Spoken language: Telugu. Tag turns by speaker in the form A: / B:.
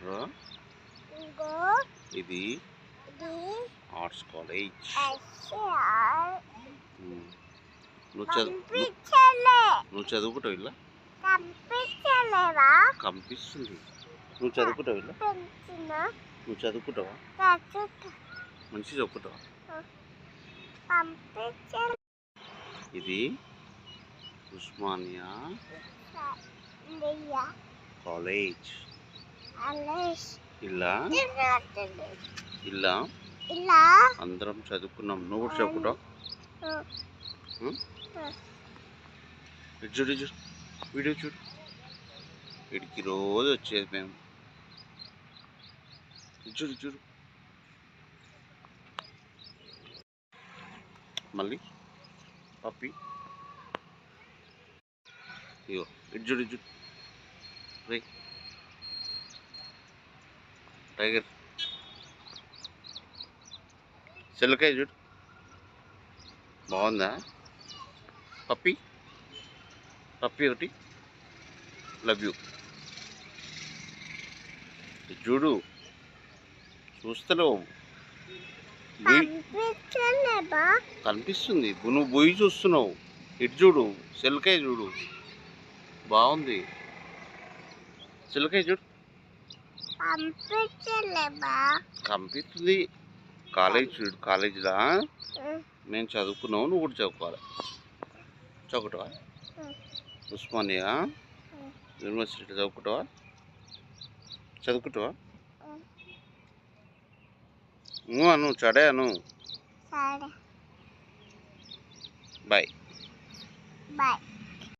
A: రా
B: ఇంకో
A: ఇది
B: ఇది
A: ఆర్ట్స్ కాలేజ్.
B: ఎస్ఆర్
A: నువ్వు
B: పంపించలే
A: నువ్వు చదువుకుంటావు ఇలా
B: పంపించలేవా
A: కనిపిస్తుంది. నువ్వు చదువుకుంటావు ఇలా
B: పెంచిన
A: నువ్వు చదువుకుంటావా
B: చదువుతా
A: మంచి చదువుకుంటావా.
B: పంపించలే
A: ఇది ఉస్మానియా కాలేజ్.
B: అలేష్
A: ఇలా ఇలా
B: ఇలా
A: అందరం చదువుకున్నాం. నువ్వు కూడా చదువుకుంటావు. ఇటు చూడు ఇటు చూడు వీడియో చూడు. వీడికి రోజు వచ్చేది మేము. ఇటు చూడు ఇటు చూడు మళ్ళీ పప్పి. ఇగో ఇటు చూడు ఇటు చూడు రే టైగర్. చిల్లకాయ చూడు బాగుందా పప్పి. పప్పి ఒకటి లవ్ యూ. చూడు చూస్తలేవు
B: పంపించలేవా
A: కనిపిస్తుంది. నువ్వు బొయ్యి చూస్తున్నావు. ఇటు చూడు చిల్లకాయ చూడు బాగుంది. చిల్లకాయ చూడు
B: పంపించలేవా
A: కనిపిస్తుంది. కాలేజ్ చూడు కాలేజీలా మేము చదువుకున్నావు. నువ్వు కూడా చదువుకోవాలి. చదువుకుంటావా ఉస్మానియా యూనివర్సిటీ చదువుకుంటావా చదువుకుంటావా. నువ్వు చడాను.
B: సరే
A: బాయ్
B: బాయ్.